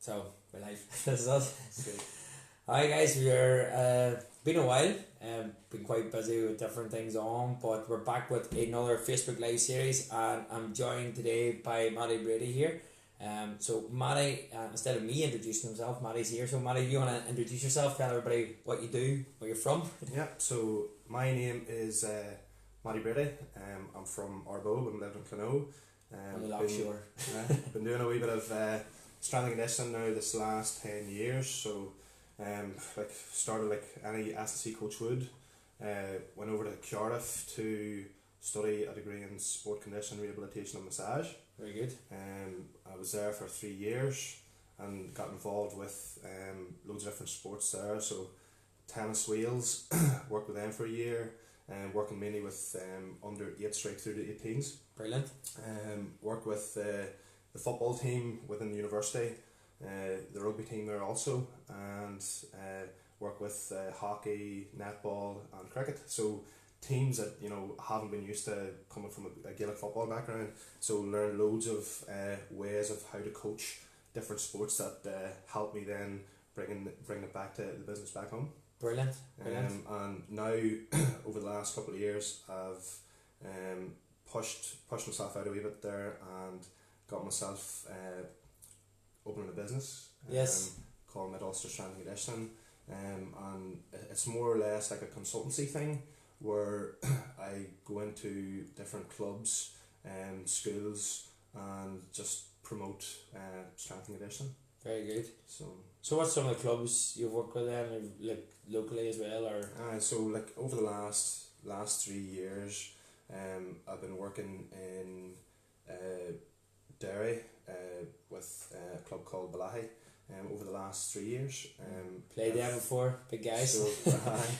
So, we're live. This is us. Sweet. Alright guys, we're been a while, been quite busy with different things on, but we're back with another Facebook Live series, and I'm joined today by Mattie Brady here. So Mattie, instead of me introducing himself, Mattie's here. So Mattie, you want to introduce yourself, tell everybody what you do, where you're from? Yeah, so my name is Mattie Brady. I'm from Arbo, I'm living in Clonau. Been doing a wee bit of strength and conditioning now this last 10 years. So started like any S&C coach would. Went over to Cardiff to study a degree in sport conditioning, rehabilitation and massage. Very good. I was there for 3 years and got involved with loads of different sports there. So tennis wheels, worked with them for a year, and working mainly with under 8 straight through to 18s. Brilliant. Worked with the football team within the university, the rugby team there also, and work with hockey, netball and cricket. So teams that haven't been used to coming from a Gaelic football background, so learn loads of ways of how to coach different sports that help me then bring it back to the business back home. Brilliant. And now over the last couple of years I've pushed myself out a wee bit there and got myself opening a business. Yes. Called Ulster Strength and Conditioning, and it's more or less like a consultancy thing where I go into different clubs and schools and just promote strength and conditioning. Very good. So what's some of the clubs you've worked with then, like locally as well, or? So like over the last 3 years, I've been working in Derry with a club called Balahi over the last 3 years. Played there before, big guys. So,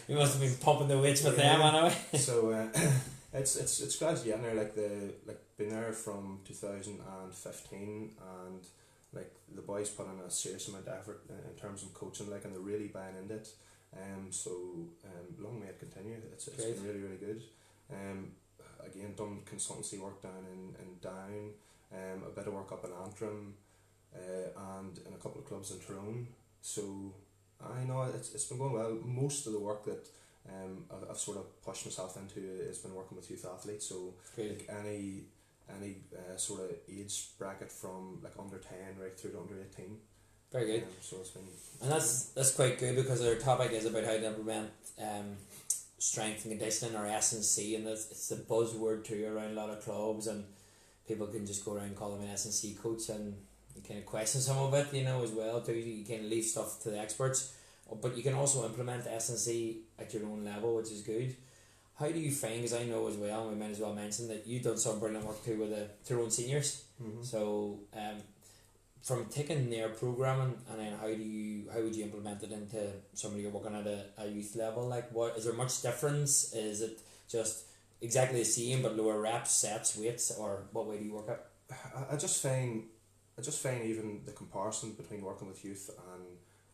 you must have been pumping the weights with them anyway. So it's gradually getting there. Been there from 2015, and like the boys put in a serious amount of effort in terms of coaching, and they're really buying into it. So long may it continue. It's been really, really good. Again, done consultancy work down in Down, a bit of work up in Antrim, and in a couple of clubs in Tyrone. So I know it's been going well. Most of the work that I've sort of pushed myself into has been working with youth athletes. So like any sort of age bracket from like under 10 right through to under 18. Very good. So it's been, and that's quite good, because our topic is about how to implement strength and conditioning, or S&C, and it's the buzzword too around a lot of clubs, and people can just go around calling them an S&C coach, and you kind of question some of it, as well too. You can leave stuff to the experts, but you can also implement S&C at your own level, which is good. How do you find, because I know as well, and we might as well mention that you've done some brilliant work too with the Tyrone seniors. Mm-hmm. So from taking their programming, and then how would you implement it into somebody you're working at a youth level? Like, what is there much difference? Is it just exactly the same but lower reps, sets, weights, or what way do you work it? I just find even the comparison between working with youth and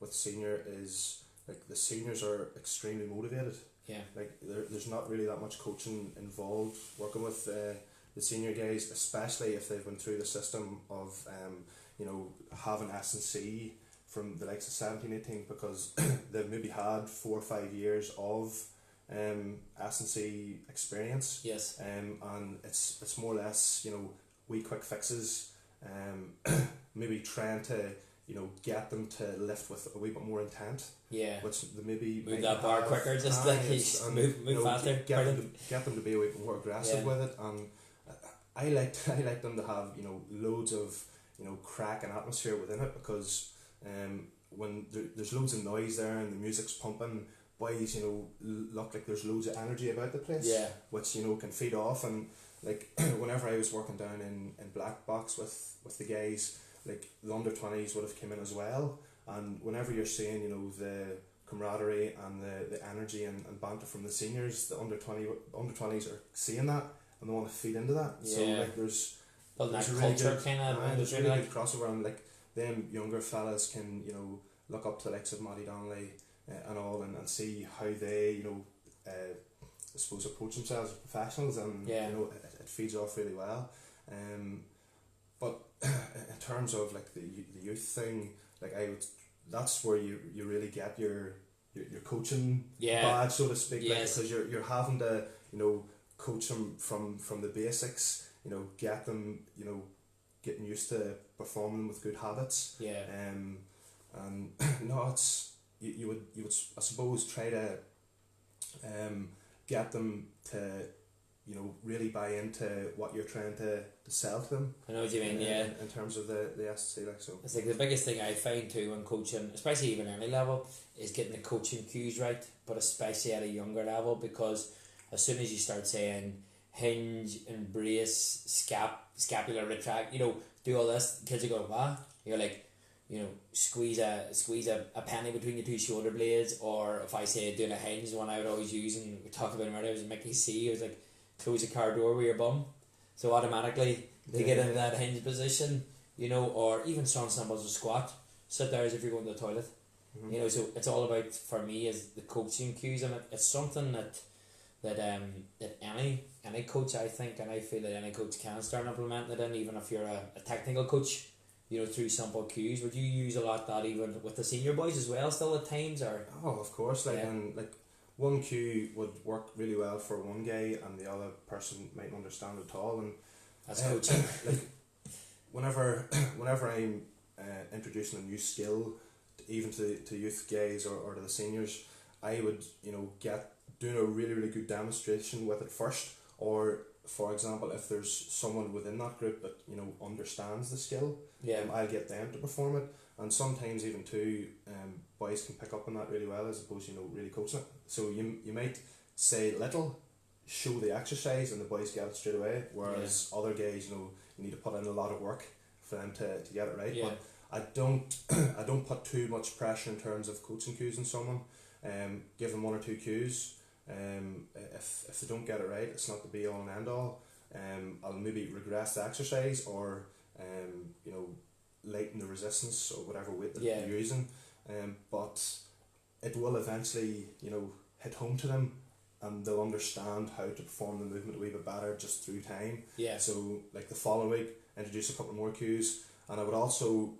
with senior is like the seniors are extremely motivated. Yeah. Like there's not really that much coaching involved working with the senior guys, especially if they've been through the system of having S&C from the likes of 17, 18, because they've maybe had 4 or 5 years of S&C experience. Yes. And it's more or less wee quick fixes, maybe trying to get them to lift with a wee bit more intent. Yeah. Which they maybe move that bar quicker, just move faster. Get them to be a bit more aggressive with it, and I like them to have loads of crack and atmosphere within it, because when there's loads of noise there and the music's pumping, boys look like there's loads of energy about the place. Yeah. Which can feed off, and like whenever I was working down in Black Box with the guys, like the under 20s would have come in as well, and whenever you're seeing the camaraderie and the energy and banter from the seniors, the under 20s are seeing that and they want to feed into that. Yeah. So like there's that really culture good, kind of there's really good crossover, and like them younger fellas can look up to the likes of Mattie Donnelly and all, and see how they I suppose approach themselves as professionals, and it feeds off really well. But in terms of like the youth thing, like that's where you really get your coaching badge, so to speak, like, because you're having to, coach them from the basics, get them, getting used to performing with good habits. And no, it's you would I suppose try to get them to really buy into what you're trying to sell to them. I know what you mean. In terms of the S&C, like, so it's like the biggest thing I find too when coaching, especially even early level, is getting the coaching cues right, but especially at a younger level, because as soon as you start saying hinge, embrace, scapular retract, do all this, kids are going, what? You're like, squeeze a penny between your two shoulder blades. Or if I say doing a hinge, the one I would always use, and we talked about it earlier, was Mickey C. It was like, close a car door with your bum. So automatically they get into that hinge position, or even strong samples of squat. Sit there as if you're going to the toilet. Mm-hmm. So it's all about, for me, is the coaching cues, and it's something that any coach, I think, and I feel that any coach can start implementing it in, even if you're a technical coach, through simple cues. Would you use a lot that even with the senior boys as well still at times, or? Oh, of course, and like one cue would work really well for one guy and the other person mightn't understand it at all, and that's coaching. Like whenever I'm introducing a new skill, even to youth guys or to the seniors, I would doing a really, really good demonstration with it first. Or for example, if there's someone within that group that understands the skill, I'll get them to perform it. And sometimes even too, boys can pick up on that really well, as opposed to really coaching it. So you might say little, show the exercise, and the boys get it straight away. Whereas other guys, you need to put in a lot of work for them to get it right. But I don't put too much pressure in terms of coaching cues on someone. Give them one or two cues. If they don't get it right, it's not the be all and end all. I'll maybe regress the exercise, or lighten the resistance or whatever weight that you're using. But it will eventually hit home to them, and they'll understand how to perform the movement a wee bit better just through time. So like the following week, introduce a couple more cues, and I would also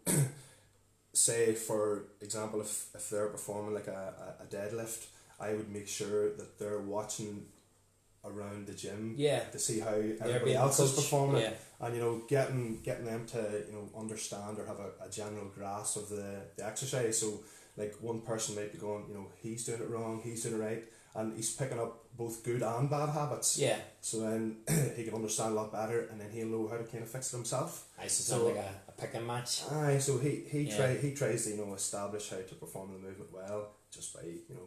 say, for example, if they're performing like a deadlift, I would make sure that they're watching around the gym to see how everybody else is performing it, and getting them to understand or have a general grasp of the exercise. So like one person might be going, he's doing it wrong, he's doing it right, and he's picking up both good and bad habits. So then he can understand a lot better, and then he'll know how to kind of fix it himself. So like a picking match. So he tries to establish how to perform the movement well, just by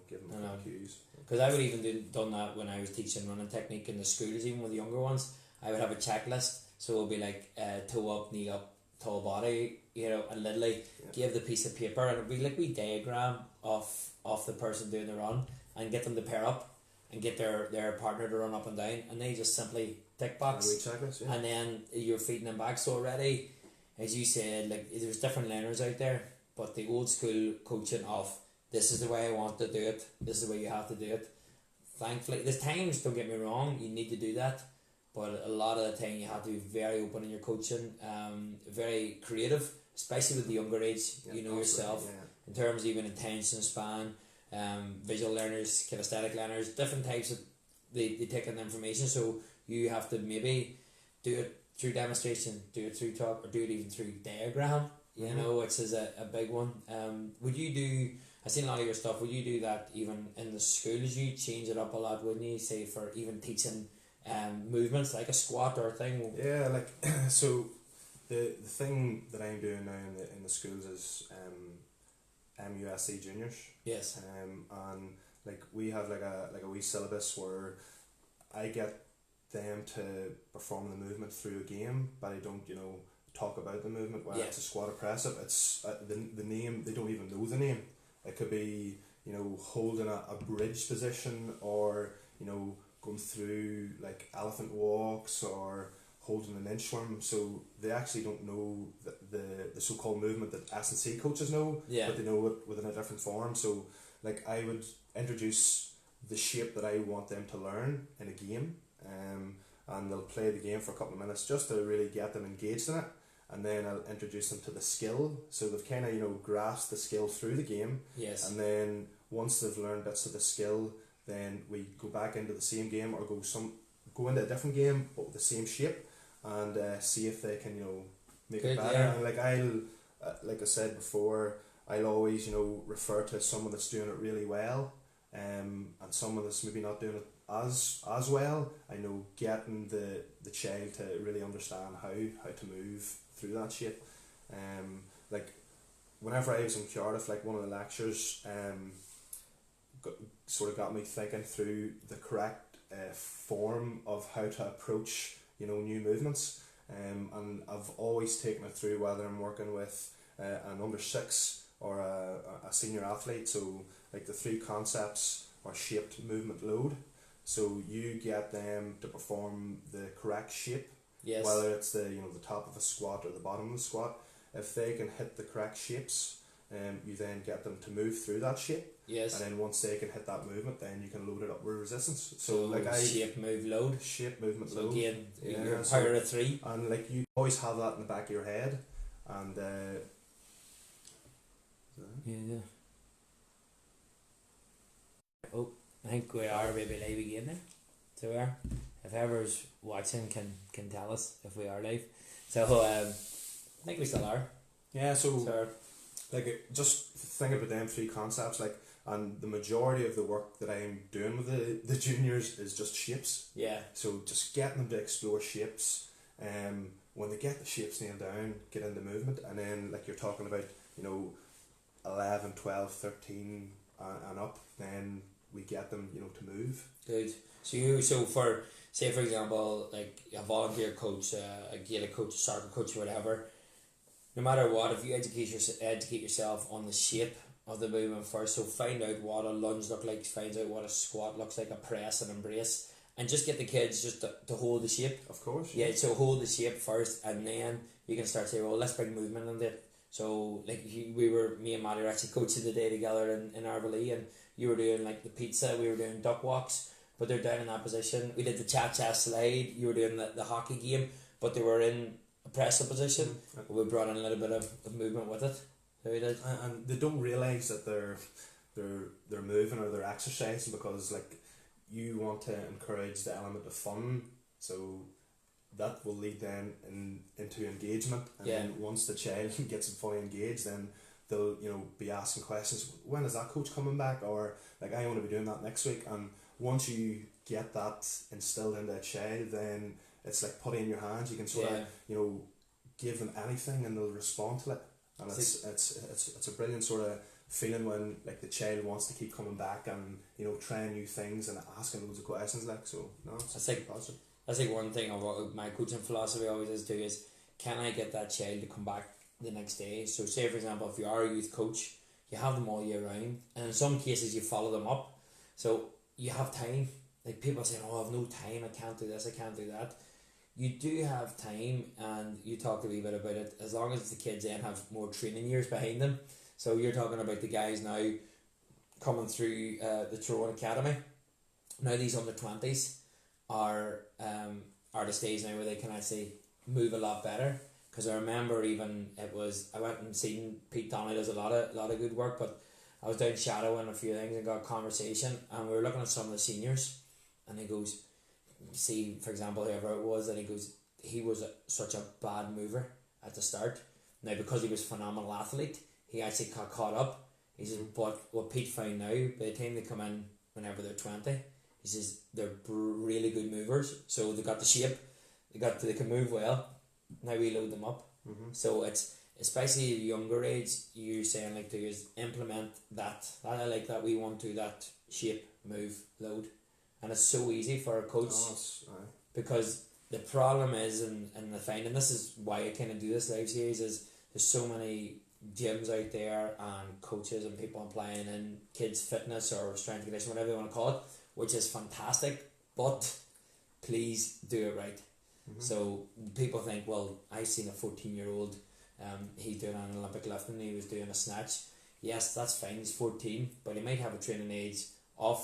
giving them cues. Because I would even done that when I was teaching running technique in the schools, even with the younger ones. I would have a checklist, so it would be like toe up, knee up, tall body, and literally give the piece of paper, and it would be like we diagram of the person doing the run, and get them to pair up and get their partner to run up and down, and they just simply tick box, and then you're feeding them back. So already, as you said, like there's different learners out there, but the old school coaching of this is the way I want to do it, this is the way you have to do it. Thankfully, there's times, don't get me wrong, you need to do that, but a lot of the time you have to be very open in your coaching, very creative, especially with the younger age. Yourself, in terms of even attention span, visual learners, kinesthetic learners, different types of they take in the information. So you have to maybe do it through demonstration, do it through talk, or do it even through diagram, which is a big one. Would you do, I've seen a lot of your stuff, would you do that even in the schools? You change it up a lot, wouldn't you, say for even teaching movements like a squat or a thing? Like so the thing that I'm doing now in the schools is MUSC juniors. And like we have like a wee syllabus where I get them to perform the movement through a game, but I don't talk about the movement. Whether it's a squat or press up, it's the name, they don't even know the name. It could be holding a bridge position, or going through like elephant walks, or holding an inchworm. So they actually don't know the so-called movement that S&C coaches know, but they know it within a different form. So like I would introduce the shape that I want them to learn in a game, and they'll play the game for a couple of minutes just to really get them engaged in it. and then I'll introduce them to the skill. So they've kind of, you know, grasped the skill through the game. Yes. And then once they've learned bits of the skill, then we go back into the same game or go into a different game but with the same shape, and see if they can, you know, make it better. Yeah. And like like I said before, I'll always, you know, refer to someone that's doing it really well, and someone that's maybe not doing it as well. I know getting the child to really understand how to move through that shape. Like whenever I was in Cardiff, like one of the lectures sort of got me thinking through the correct form of how to approach, you know, new movements. And I've always taken it through whether I'm working with an under 6 or a senior athlete. So like the 3 concepts are shaped, movement, load. So you get them to perform the correct shape, Yes. whether it's the, you know, the top of a squat or the bottom of the squat. If they can hit the correct shapes, you then get them to move through that shape. Yes. And then once they can hit that movement, then you can load it up with resistance. So like shape, move, load. Shape, movement, So load. again, Yeah, your so- power of 3. And like you always have that in the back of your head, and Yeah. Oh, I think we are maybe live again then. So we are. If whoever's watching can tell us if we are live. So I think we still are. yeah. So So just think about them 3 concepts, like, and the majority of the work that I'm doing with the juniors is just shapes. yeah. So just getting them to explore shapes. When they get the shapes nailed down, get into movement, and then like you're talking about, you know, 11, 12, 13 and up, then we get them, you know, to move. Good. So for say for example, like a volunteer coach, a Gaelic coach, a soccer coach, or whatever. No matter what, if you educate yourself on the shape of the movement first, so find out what a lunge looks like, find out what a squat looks like, a press and embrace, and just get the kids just to hold the shape. Of course. Yeah, so hold the shape first, and then you can start saying, well, let's bring movement into it. So like me and Mattie were actually coaching the day together in Arvalee, and you were doing like the pizza, we were doing duck walks, but they're down in that position. We did the cha-cha slide, you were doing the hockey game, but they were in a press-up position. We brought in a little bit of movement with it. So we did. And they don't realise that they're moving or they're exercising, because like you want to encourage the element of fun, so that will lead then into engagement, and Yeah. then once the child gets fully engaged, then they'll, you know, be asking questions, when is that coach coming back, or like I want to be doing that next week. And once you get that instilled into a child, then it's like putty in your hands. You can sort of, you know, give them anything and they'll respond to it, and it's a brilliant sort of feeling when like the child wants to keep coming back and, you know, trying new things and asking loads of questions, like, so no, it's like positive. That's like one thing of what my coaching philosophy always is too, is can I get that child to come back the next day? So say for example, if you are a youth coach, you have them all year round, and in some cases you follow them up, so you have time. Like people say, oh, I have no time, I can't do this, I can't do that. You do have time, and you talked a wee bit about it, as long as the kids then have more training years behind them. So you're talking about the guys now coming through the Tyrone Academy. Now these under 20s are the stage now where they can actually move a lot better. Because I remember even I went and seen Pete Donnelly does a lot of good work, but I was down shadowing a few things and got a conversation, and we were looking at some of the seniors, and he goes, see for example whoever it was, and he goes, he was such a bad mover at the start. Now because he was a phenomenal athlete, he actually got caught up. He says, but what Pete found now, by the time they come in whenever they're 20, he says they're really good movers. So they got the shape, they can move well. Now we load them up. So it's especially at a younger age, you're saying like to use implement that. I like that. We want to that shape, move, load, and it's so easy for a coach because the problem is, and I find, and this is why I kind of do this live series, is there's so many gyms out there and coaches and people applying in kids fitness or strength and conditioning, whatever you want to call it, which is fantastic, but please do it right. So people think, well, I seen a 14-year-old, he's doing an Olympic lift and he was doing a snatch. Yes, that's fine, he's 14, but he might have a training age of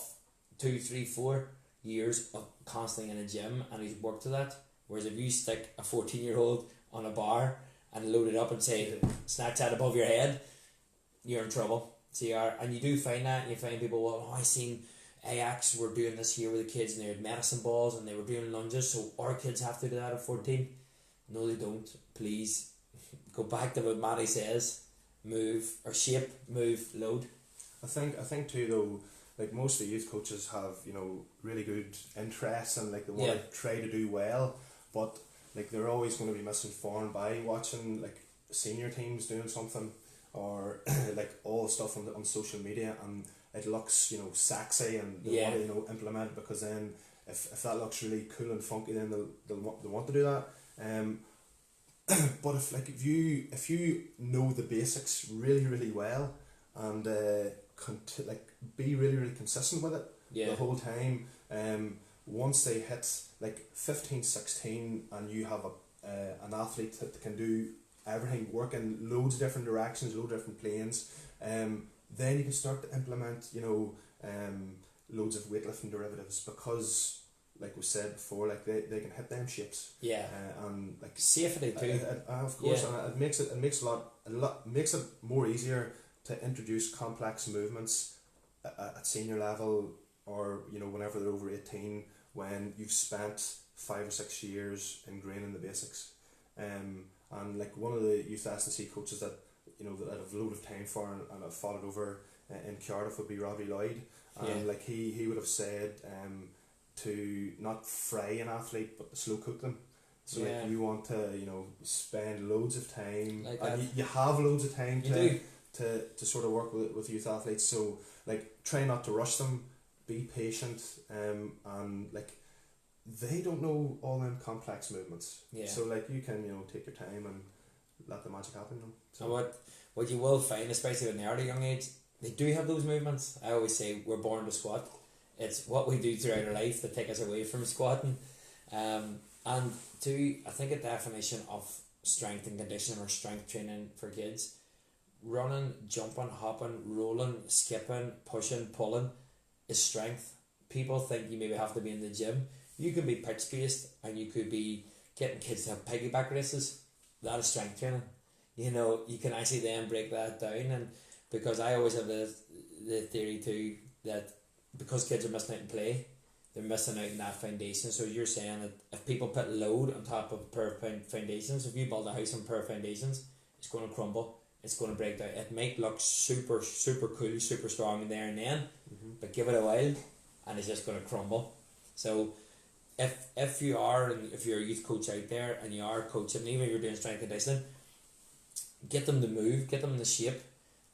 2, 3, 4 years of constantly in a gym, and he's worked to that. Whereas if you stick a 14-year-old on a bar and load it up and say snatch that above your head, you're in trouble. So you are, and you do find that, and you find people, well, oh, I seen Ajax were doing this here with the kids, and they had medicine balls and they were doing lunges, so our kids have to do that at 14. No, they don't. Please go back to what Mattie says: move or shape, move, load. I think too though, like most of the youth coaches have, you know, really good interests and like they want to try to do well, but like they're always going to be misinformed by watching like senior teams doing something or like all the stuff on social media, and it looks, you know, sexy, and they want to, you know, implement it, because then if that looks really cool and funky, then they'll want to do that. But if you know the basics really, really well, and be really, really consistent with it the whole time, once they hit like 15, 16, and you have an athlete that can do everything, work in loads of different directions, loads of different planes, then you can start to implement, you know, loads of weightlifting derivatives, because like we said before, like they can hit them shapes. And like safety too. Of course, and it makes it more easier to introduce complex movements at senior level, or you know, whenever they're over 18, when you've spent 5 or 6 years ingraining the basics. And like one of the youth S&C coaches that, you know, that I have a load of time for, and I've fought it over in Cardiff, would be Robbie Lloyd, and like he would have said to not fry an athlete but to slow cook them. So like you want to, you know, spend loads of time, like, and you have loads of time to sort of work with youth athletes. So like try not to rush them, be patient, and like they don't know all them complex movements. So like you can, you know, take your time and let the magic happen. You know? So and what you will find, especially in the early young age, they do have those movements. I always say we're born to squat. It's what we do throughout our life that take us away from squatting. And two, I think a definition of strength and conditioning, or strength training for kids: running, jumping, hopping, rolling, skipping, pushing, pulling is strength. People think you maybe have to be in the gym. You can be pitch based, and you could be getting kids to have piggyback races. That is strength training. You know, you can actually then break that down, and because I always have the theory too that because kids are missing out in play, they're missing out in that foundation. So you're saying that if people put load on top of poor foundations, if you build a house on poor foundations, it's going to crumble. It's going to break down. It might look super, super cool, super strong in there and then, but give it a while, and it's just going to crumble. So if you're a youth coach out there and you are coaching, even if you're doing strength conditioning, get them to move, get them in the shape.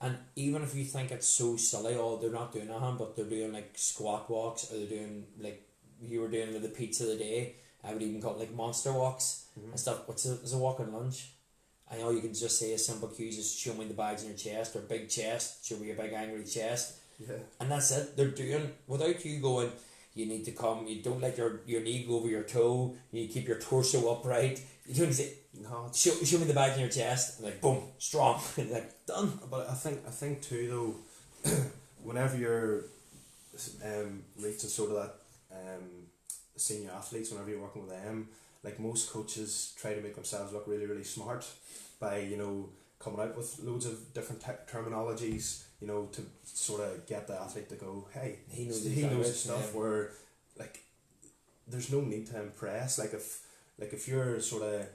And even if you think it's so silly, they're not doing nothing, but they're doing like squat walks, or they're doing like you were doing with the pizza the day, I would even call it like monster walks and stuff. It's a walk and lunge. I know you can just say a simple cues is show me the bags in your chest, or big chest, show me a big angry chest. And that's it. They're doing, without you going, you need to come, you don't let your knee go over your toe, you keep your torso upright. You don't say, no, show me the bag in your chest, and like boom, strong, like done. But I think too though, whenever you're reaching sort of that senior athletes, whenever you're working with them, like most coaches try to make themselves look really, really smart by, you know, coming out with loads of different terminologies, you know, to sort of get the athlete to go, hey, he knows the stuff. Where like there's no need to impress. Like if you're sort of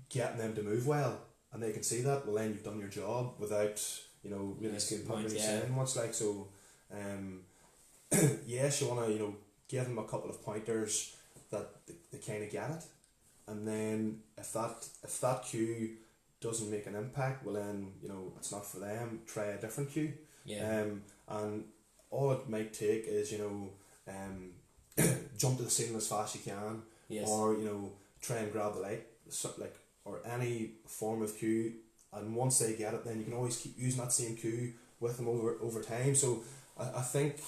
getting them to move well, and they can see that, well then you've done your job without, you know, really saying much. Like so, yes, you want to, you know, give them a couple of pointers that they kind of get it, and then if that cue doesn't make an impact, well then, you know, it's not for them. Try a different cue. And all it might take is, you know, jump to the ceiling as fast as you can, or, you know, try and grab the light, like, or any form of cue. And once they get it, then you can always keep using that same cue with them over time. So I think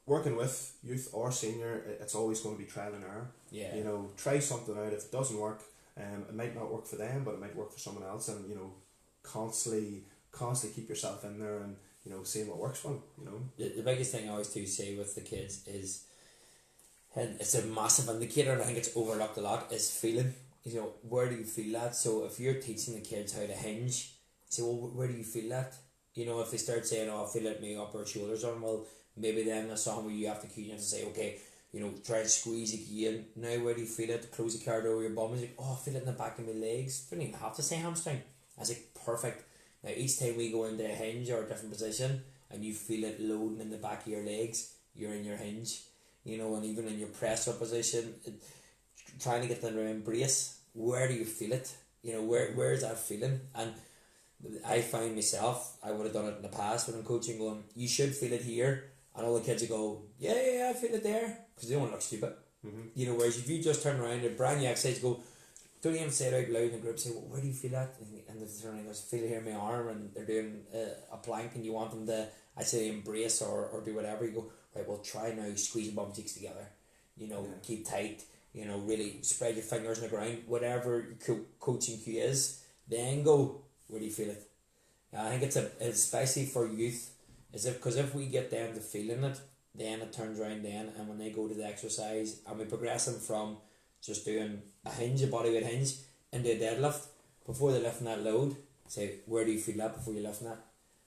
working with youth or senior, it's always going to be trial and error. You know, try something out. If it doesn't work, it might not work for them, but it might work for someone else. And, you know, constantly keep yourself in there, and, you know, seeing what works for them. You know, the biggest thing I always do say with the kids is, and it's a massive indicator, and I think it's overlooked a lot, is feeling. where do you feel that? So if you're teaching the kids how to hinge, say, well, where do you feel that? If they start saying, oh, I feel it in my upper shoulders on, well, maybe then that's something where you have to cue in to say, okay, try and squeeze the key in. Now, where do you feel it? Close the card over your bum. It's like, oh, I feel it in the back of my legs. Don't even have to say hamstring. I was like, perfect. Now, each time we go into a hinge or a different position and you feel it loading in the back of your legs, you're in your hinge. And even in your press up position, trying to get them to embrace, where do you feel it? Where is that feeling? And I find myself, I would have done it in the past when I'm coaching, going, you should feel it here. And all the kids would go, yeah, I feel it there. Because they don't want to look stupid. Mm-hmm. Whereas if you just turn around and brand new exercise, go, don't even say it out loud in the group, say, well, where do you feel that? And they turn around and goes, feel it here in my arm, and they're doing a plank and you want them to, I say, embrace or do whatever. You go, right, well, try now, squeeze your bum cheeks together. Keep tight. Really spread your fingers on the ground. Whatever your coaching cue is, then go, where do you feel it? I think it's especially for youth, because if we get them to feeling it, then it turns around then, and when they go to the exercise and we progress them from just doing a bodyweight hinge, into a deadlift, before they're lifting that load, say, where do you feel that before you're lifting that?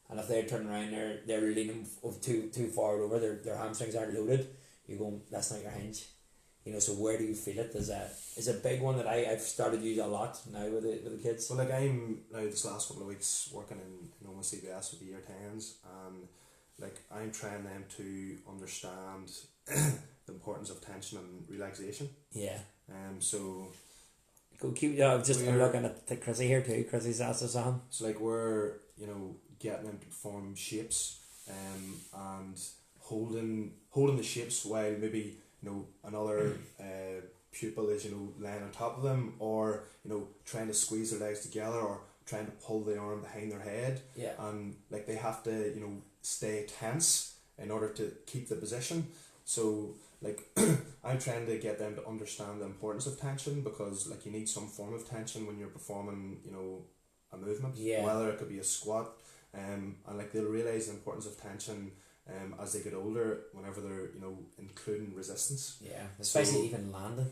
And if they're turning around, they're leaning too far over, their hamstrings aren't loaded, you go, that's not your hinge. So where do you feel it is a big one that I've started using a lot now with the kids. Well, like, I'm now this last couple of weeks working in my CBS with the year 10s, and like, I'm trying them to understand the importance of tension and relaxation. Yeah. So go keep. I'm looking at Chrissy here too. Chrissy's asked us on. So like, we're getting them to perform shapes, and holding the shapes while maybe another pupil is laying on top of them, or trying to squeeze their legs together, or trying to pull the arm behind their head. Yeah. And like, they have to stay tense in order to keep the position. So like, I'm trying to get them to understand the importance of tension, because like, you need some form of tension when you're performing a movement. Yeah. Whether it could be a squat, and like, they'll realise the importance of tension as they get older, whenever they're including resistance. Yeah, especially even landing.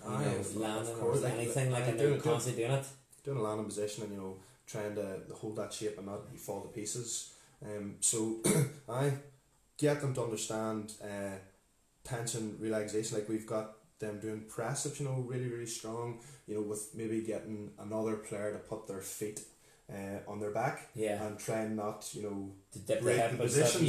Landing of course, or anything like, and they're constantly doing it. Doing a landing position and trying to hold that shape and not fall to pieces. So I get them to understand tension, relaxation. Like, we've got them doing press ups, really, really strong. With maybe getting another player to put their feet on their back, and trying not to break the position.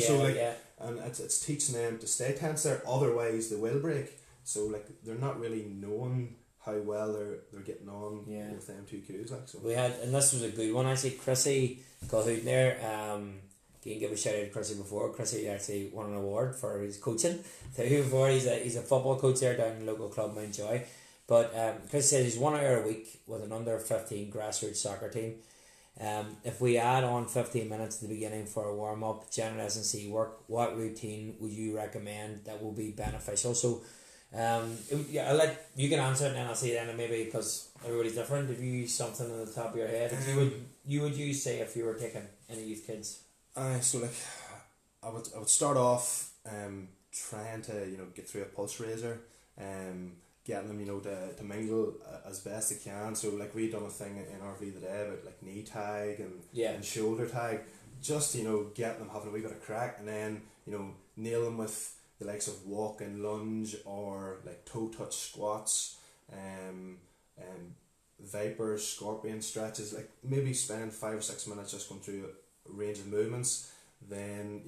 And it's teaching them to stay tense there. Otherwise, they will break. So like, they're not really knowing how well they're getting on with them two cues. Like, so we had, and this was a good one actually. Chrissy Cahoot there. You can give a shout out to Chrissy before. Chrissy actually won an award for his coaching. He's a football coach there down in the local club Mountjoy. But Chris says he's 1 hour a week with an under 15 grassroots soccer team. If we add on 15 minutes at the beginning for a warm up, general S&C work, what routine would you recommend that will be beneficial? So, I'll let you can answer it, and then I'll say then maybe, because everybody's different. If you use something on the top of your head, if you would use, say, if you were taking any youth kids. So like, I would start off trying to get through a pulse raiser, getting them to mingle as best they can. So like, we done a thing in RV the day about like knee tag and shoulder tag, just getting them having a wee bit of crack, and then nail them with the likes of walk and lunge, or like toe touch squats, vipers, scorpion stretches. Like, maybe spend 5 or 6 minutes just going through a range of movements. Then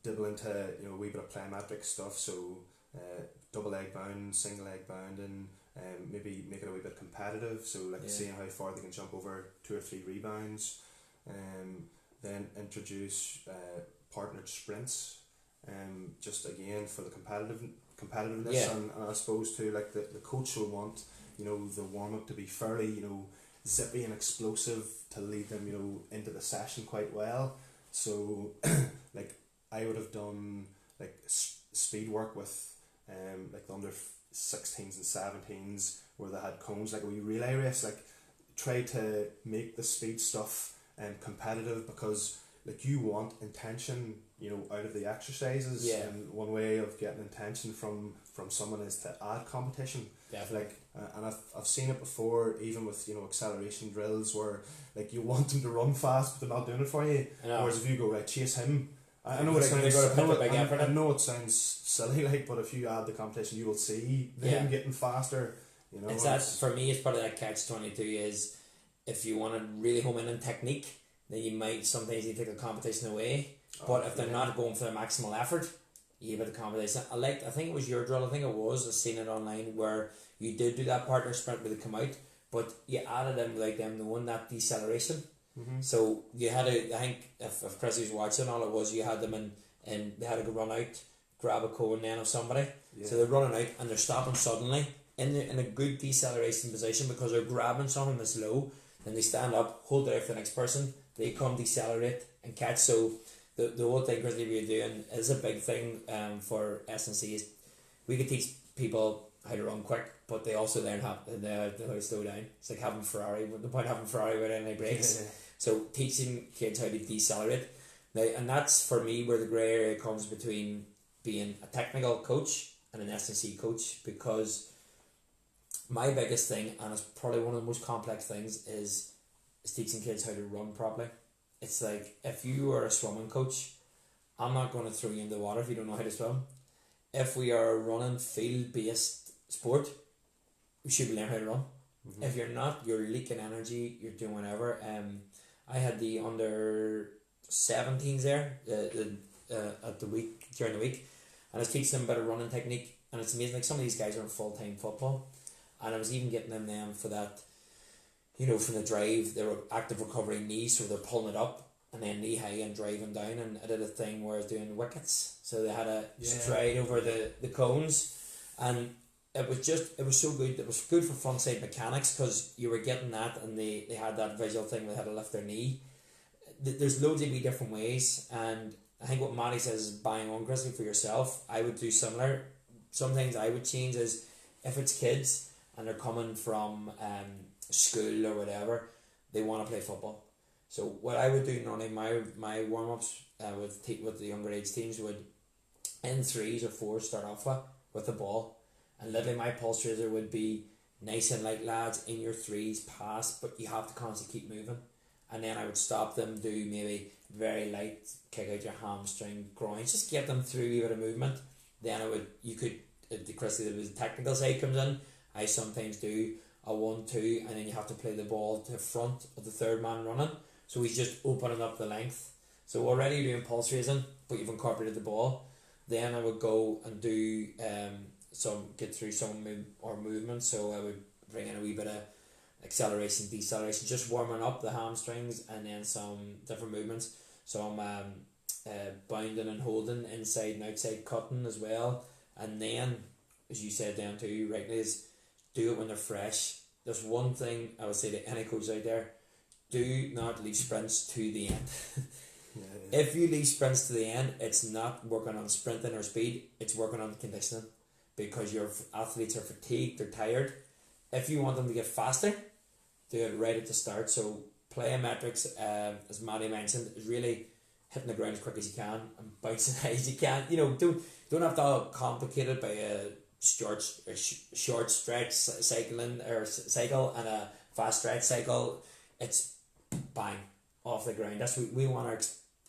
dibble into a wee bit of plyometric stuff, so double leg bound, single leg bounding, maybe make it a wee bit competitive, so like seeing how far they can jump over 2 or 3 rebounds. Then introduce partnered sprints, just again for the competitiveness, and I suppose too, like, the coach will want the warm up to be fairly zippy and explosive to lead them into the session quite well. So like, I would have done like speed work with like the under 16s and 17s, where they had cones, like a wee relay race. Like, try to make the speed stuff competitive, because like you want intention, you know, out of the exercises. Yeah. And one way of getting intention from someone is to add competition. Definitely. Like, and I've seen it before, even with, you know, acceleration drills, where like you want them to run fast, but they're not doing it for you. Whereas if you go, right, chase him. I know it sounds. I know it sounds silly, like, but if you add the competition, you will see them getting faster. You know, it's that for me. It's probably that catch-22 is if you want to really home in on technique, then you might sometimes you take the competition away. But if they're not going for their maximal effort, you have the competition. I think it was your drill. I think it was. I've seen it online where you did do that partner sprint where they come out, but you added in without them knowing that deceleration. Mm-hmm. So you had to. I think if Chris was watching, all it was you had them in, and they had to go run out, grab a cone then of somebody. Yeah. So they're running out and they're stopping suddenly in a good deceleration position because they're grabbing something that's low. Then they stand up, hold it out for the next person. They come decelerate and catch. So the whole thing Grizzly we're doing is a big thing for S&C is we could teach people how to run quick, but they also learn how to slow down. It's like having Ferrari. The point of having Ferrari without any brakes. Yeah. So teaching kids how to decelerate. Now, and that's for me where the grey area comes between being a technical coach and an S&C coach, because my biggest thing, and it's probably one of the most complex things, is teaching kids how to run properly. It's like if you are a swimming coach, I'm not going to throw you in the water if you don't know how to swim. If we are a running field-based sport, we should learn how to run. Mm-hmm. If you're not, you're leaking energy, you're doing whatever. I had the under 17s there at the week during the week, and I was teaching them about a running technique, and it's amazing. Like some of these guys are in full-time football, and I was even getting them for that, you know, from the drive, they were active recovery knee, so they're pulling it up and then knee high and driving down. And I did a thing where I was doing wickets, so they had a stride over the cones, and it was so good. It was good for front side mechanics because you were getting that, and they had that visual thing where they had to lift their knee. There's loads of different ways, and I think what Mattie says is buying on Grizzly for yourself. I would do similar. Some things I would change is if it's kids and they're coming from school or whatever, they want to play football. So what I would do normally, my warm ups with the younger age teams would in 3s or 4s start off with the ball, and literally my pulse raiser would be nice and light, lads, in your 3s pass, but you have to constantly keep moving. And then I would stop them, do maybe very light, kick out your hamstring, groins, just get them through a bit of movement. Then the technical side comes in, I sometimes do a 1-2, and then you have to play the ball to the front of the third man running. So he's just opening up the length. So already you're doing pulse raising, but you've incorporated the ball. Then I would go and do get through some movement. So I would bring in a wee bit of acceleration, deceleration, just warming up the hamstrings, and then some different movements. Some bounding and holding, inside and outside cutting as well. And then, as you said then too, rightly, is do it when they're fresh. There's one thing I would say to any coach out there: do not leave sprints to the end. If you leave sprints to the end, it's not working on sprinting or speed, it's working on conditioning, because your athletes are fatigued, they're tired. If you want them to get faster, do it right at the start. So plyometrics, as Mattie mentioned, is really hitting the ground as quick as you can and bouncing high as you can. You know, don't have to complicate it by a short stretch cycling or cycle and a fast stretch cycle. It's bang off the ground. That's what we want our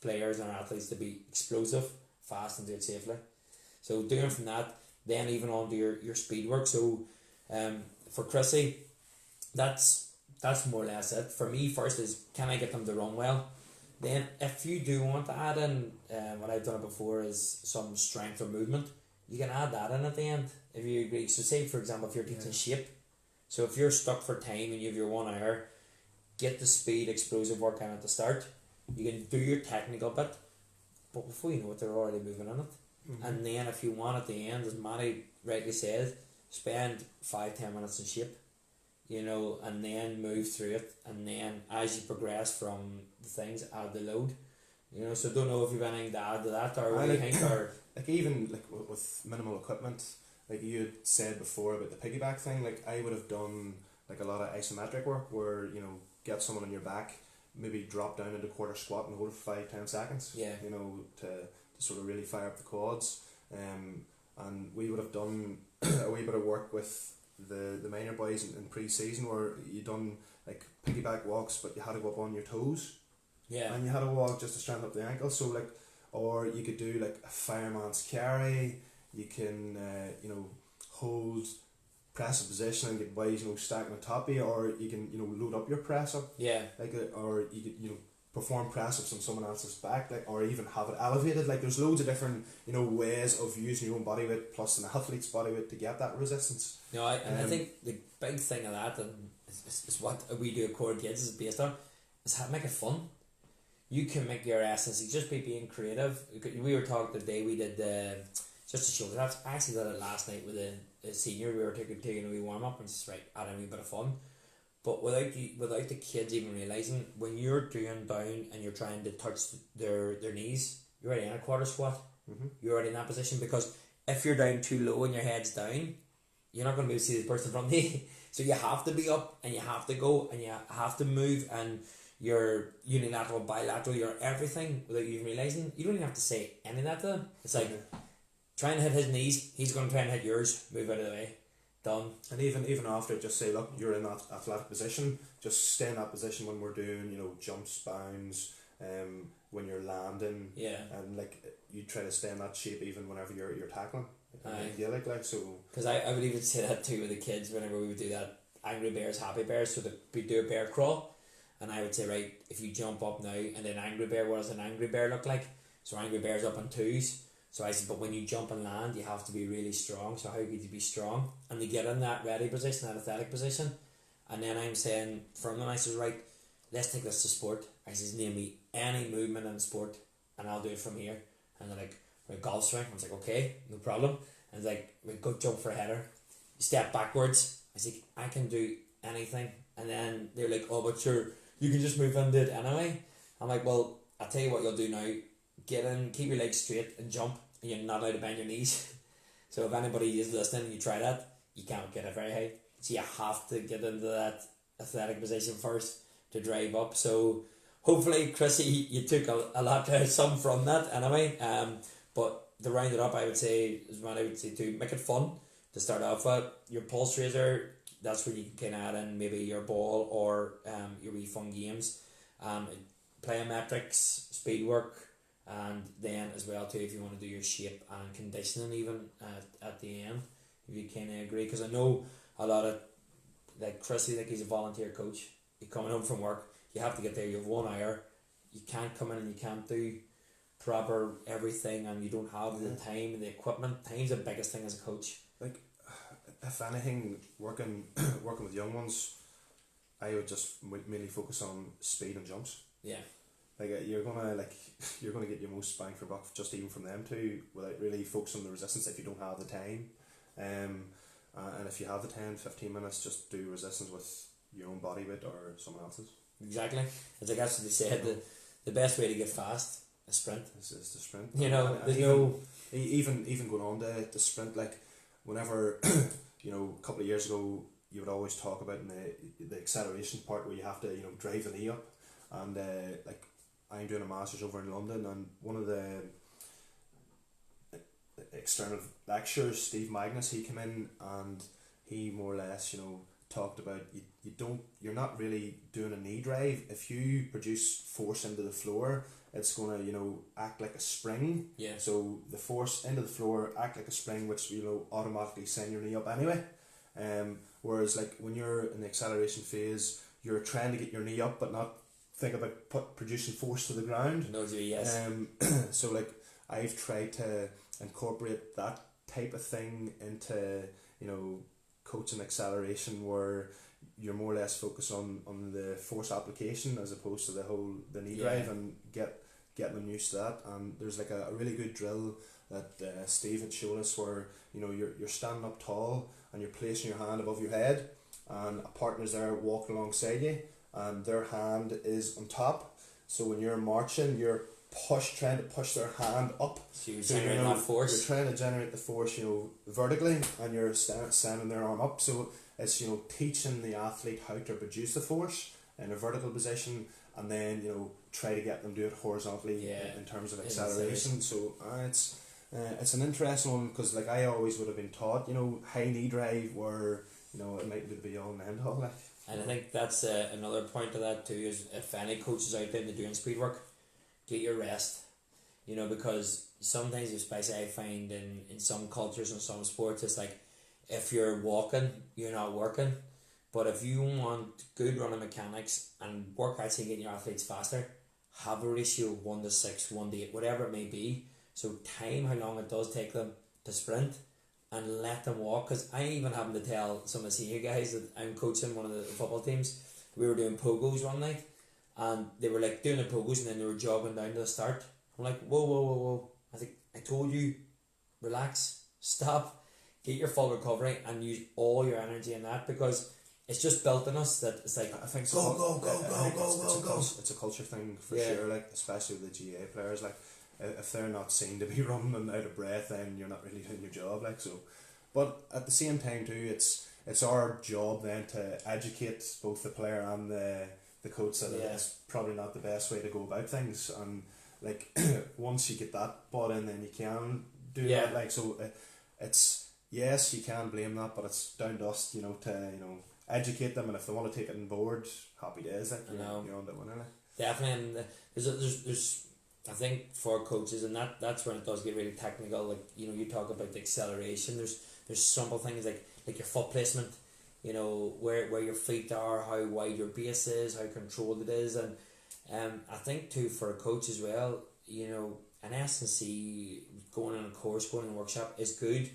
players and our athletes to be: explosive, fast, and do it safely. So doing from that, then even on to your speed work. So for Chrissy, that's more or less it. For me, first is, can I get them to run well? Then if you do want to add in what I've done before is some strength or movement, you can add that in at the end if you agree. So say for example if you're teaching shape, so if you're stuck for time and you have your 1 hour, get the speed explosive work in at the start. You can do your technical bit, but before you know it, they're already moving on it. Mm-hmm. And then if you want at the end, as Mattie rightly said, spend 5-10 minutes in shape, you know, and then move through it, and then as you progress from the things, add the load, you know. So don't know if you've anything to add to that, or what do you think, or like even like with minimal equipment, like you had said before about the piggyback thing. Like I would have done like a lot of isometric work where, you know, get someone on your back, maybe drop down into quarter squat and hold it for 5-10 seconds. Yeah. You know, to sort of really fire up the quads. And we would have done a wee bit of work with the minor boys in pre-season where you done like piggyback walks, but you had to go up on your toes. Yeah. And you had to walk just to strengthen up the ankle. So like, or you could do like a fireman's carry. You can hold press a position and get boys stacking on top of you, or you can load up your press up. Yeah. Or you could perform press ups on someone else's back, like, or even have it elevated. Like there's loads of different ways of using your own body weight plus an athlete's body weight to get that resistance. I think the big thing of that, and is what we do at Core Kids is based on, is how to make it fun. You can make your essence, you just be being creative. We were talking the day we did just to show that. I actually did it last night with a senior. We were taking a wee warm up and just adding a wee bit of fun. But without the kids even realising, when you're doing down and you're trying to touch their knees, you're already in a quarter squat. Mm-hmm. You're already in that position, because if you're down too low and your head's down, you're not going to be able to see the person in front of you. So you have to be up and you have to go and you have to move, and you're unilateral, bilateral, you're everything without you even realising. You don't even have to say any of that to them. It's like, try and hit his knees, he's going to try and hit yours, move out of the way. Done. And even after, just say, look, you're in that athletic position, just stay in that position when we're doing jumps, bounds, when you're landing, and like you try to stay in that shape even whenever you're tackling. Because I would even say that too with the kids whenever we would do that Angry Bears, Happy Bears, so that we do a bear crawl, and I would say, right, if you jump up now and then Angry Bear, what does an Angry Bear look like? So Angry Bear's up on twos. So I said, but when you jump and land, you have to be really strong. So how could you be strong? And you get in that ready position, that athletic position. And then I'm saying, from them, I says, right, let's take this to sport. I says, name me any movement in sport and I'll do it from here. And they're like, right, golf swing. I was like, okay, no problem. And they're like, right, go jump for a header. You step backwards. I said, I can do anything. And then they're like, oh, but sure, you can just move into it anyway. I'm like, well, I'll tell you what you'll do now. Get in, keep your legs straight and jump, and you're not allowed to bend your knees. So if anybody is listening and you try that, you can't get it very high. So you have to get into that athletic position first to drive up. So hopefully, Chrissy, you took a lot, some from that anyway. But to round it up, I would say, to make it fun to start off with. Your pulse raiser, that's where you can add in maybe your ball or your wee fun games. Plyometrics, speed work, and then as well too, if you want to do your shape and conditioning even at the end, if you kind of agree, because I know a lot of, like Chrissy, like he's a volunteer coach. You're coming home from work, you have to get there, you have 1 hour, you can't come in and you can't do proper everything, and you don't have the time and the equipment. Time's the biggest thing as a coach. Like, if anything, working with young ones, I would just mainly focus on speed and jumps. Yeah. Like you're gonna get your most bang for buck just even from them too, without really focusing on the resistance if you don't have the time. And if you have the 10-15 minutes, just do resistance with your own body weight or someone else's. Exactly. It's like that's what they said. The best way to get fast, a sprint. Is to sprint. Even going on to sprint, like whenever a couple of years ago, you would always talk about in the acceleration part where you have to drive the knee up, and like I'm doing a master's over in London, and one of the external lecturers, Steve Magnus, he came in and he more or less talked about you're not really doing a knee drive. If you produce force into the floor, it's gonna act like a spring. Yeah. So the force into the floor act like a spring, which automatically send your knee up anyway. Whereas like when you're in the acceleration phase, you're trying to get your knee up, but not think about producing force to the ground. No, yes. So like I've tried to incorporate that type of thing into coaching acceleration, where you're more or less focused on the force application as opposed to the knee drive, and getting them used to that. And there's like a really good drill that Steve had shown us where you're standing up tall and you're placing your hand above your head, and a partner's there walking alongside you, and their hand is on top. So when you're marching, you're trying to push their hand up. So you're generating that force. You're trying to generate the force, vertically, and you're standing their arm up. So it's teaching the athlete how to produce the force in a vertical position, and then try to get them to do it horizontally in terms of acceleration. So it's an interesting one, because like I always would have been taught high knee drive, where it might be all and end all like. And I think that's another point of that too, is if any coaches out there doing speed work, get your rest. Because sometimes, especially I find in some cultures and some sports, it's like if you're walking, you're not working. But if you want good running mechanics and work actually getting your athletes faster, have a ratio of 1:6, 1:8, whatever it may be. So time how long it does take them to sprint, and let them walk. Because I even having to tell some of the senior guys that I'm coaching one of the football teams, we were doing pogos one night, and they were like doing the pogos and then they were jogging down to the start. I'm like, whoa. I think I told you, relax, stop, get your full recovery and use all your energy in that, because it's just built in us that it's like, I think it's go. It's a culture thing for sure, like especially with the GA players. Like if they're not seen to be running and out of breath, then you're not really doing your job. Like so, but at the same time too, it's our job then to educate both the player and the coach that it's probably not the best way to go about things. And like once you get that bought in, then you can do that. Like so, it's yes, you can blame that, but it's down to us, to educate them, and if they want to take it on board, happy days. Like you're on the winner. Like. Definitely, and there's I think for coaches, and that's when it does get really technical. Like you talk about the acceleration. There's simple things like your foot placement. Where your feet are, how wide your base is, how controlled it is, and I think too for a coach as well. An S&C going on a course, going on a workshop is good,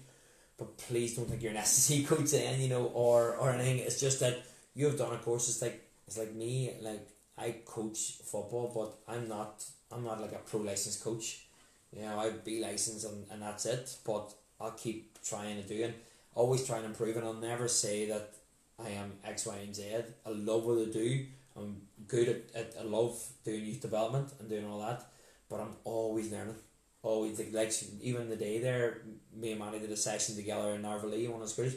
but please don't think you're an S&C coach then, or anything. It's just that you've done a course. It's like me. Like I coach football, but I'm not like a pro licensed coach. I'd be licensed and that's it. But I'll keep trying to do and always try and improve. And I'll never say that I am X, Y, and Z. I love what I do. I'm good at I love doing youth development and doing all that. But I'm always learning. Always like even the day there, me and Mattie did a session together in Narvalee, one of the schools.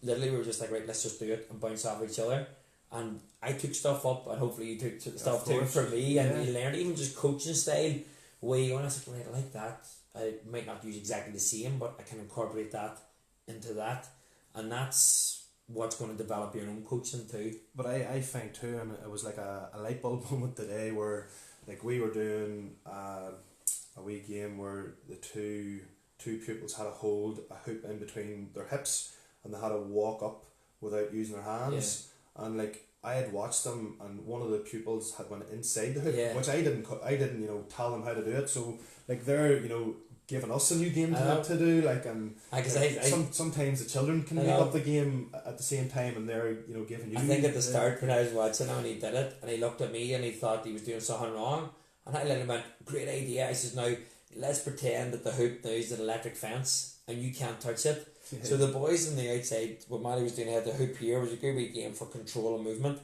Literally we were just like, right, let's just do it and bounce off each other. And I took stuff up, and hopefully you took stuff too from me, and you learned even just coaching style. Way on, I was like, right, I like that. I might not use exactly the same, but I can incorporate that into that, and that's what's going to develop your own coaching too. But I find too, and it was like a light bulb moment today where like we were doing a wee game where the two pupils had to hold a hoop in between their hips, and they had to walk up without using their hands. And like I had watched them, and one of the pupils had went inside the hoop, which I didn't tell them how to do it. So like they're giving us a new game to do, like, and sometimes the children can make up the game at the same time, and they're giving you. I think at the start when I was watching him and he did it, and he looked at me and he thought he was doing something wrong, and I let him went, great idea. I says, now let's pretend that the hoop now is an electric fence and you can't touch it. Yeah. So the boys on the outside, what Mattie was doing, had the hoop here, was a good wee game for control and movement.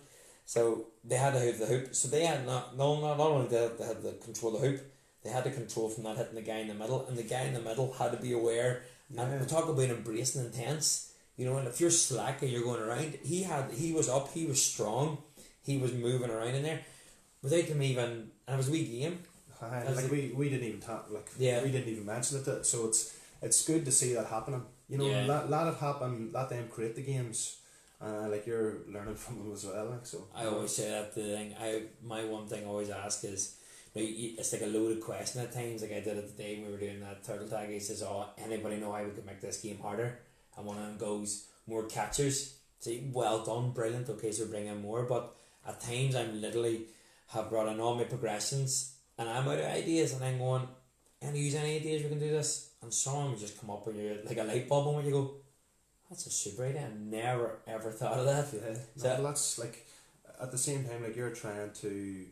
So they had to have the hoop. So they had not only did they had to control the hoop, they had to control from not hitting the guy in the middle, and the guy in the middle had to be aware. And we talk about embracing intense, and if you're slack and you're going around, he was up, he was strong, he was moving around in there without him even, and it was a wee game. We didn't even we didn't even mention it. So it's good to see that happening. Let it happen. Let them create the games. Like you're learning from them as well. Like so. I always say that the thing. My one thing I always ask is, it's like a loaded question at times. Like I did it the day we were doing that turtle tag. He says, "Oh, anybody know how we could make this game harder?" And one of them goes, "More catchers." Say, well done, brilliant. Okay, so bring in more. But at times I'm literally have brought in all my progressions, and I'm out of ideas, and I'm going, any ideas we can do this? And some of them just come up when you're like a light bulb when you go, that's a super idea. I never ever thought of that. Yeah. So that's like at the same time, like you're trying to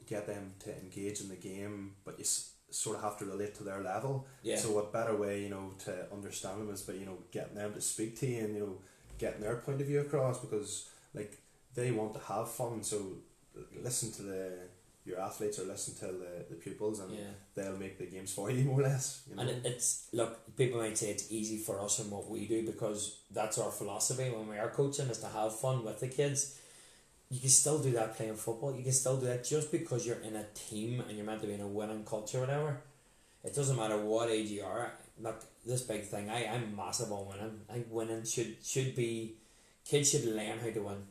get them to engage in the game, but you sort of have to relate to their level. Yeah. So what better way to understand them is by getting them to speak to you and getting their point of view across, because like they want to have fun. So listen to your athletes, or listen to the pupils, and they'll make the games for you more or less. And it's look, people might say it's easy for us in what we do because that's our philosophy when we are coaching, is to have fun with the kids. you can still do that playing football. You can still do that just because you're in a team and you're meant to be in a winning culture or whatever. It doesn't matter what age you are. Like this big thing, I'm massive on winning. I think winning should be, kids should learn how to win.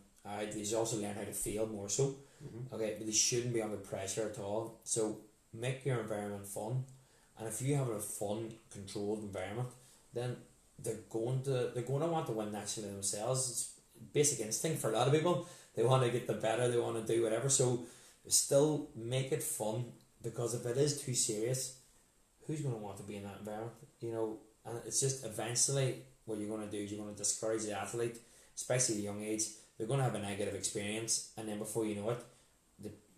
They should also learn how to fail more so. Okay, but they shouldn't be under pressure at all. So make your environment fun, and if you have a fun, controlled environment, then they're going to want to win naturally themselves. It's basic instinct for a lot of people. They want to get the better. They want to do whatever. So still make it fun, because if it is too serious, who's going to want to be in that environment? And it's just eventually what you're going to do is you're going to discourage the athlete, especially at a young age. They're going to have a negative experience, and then before you know it,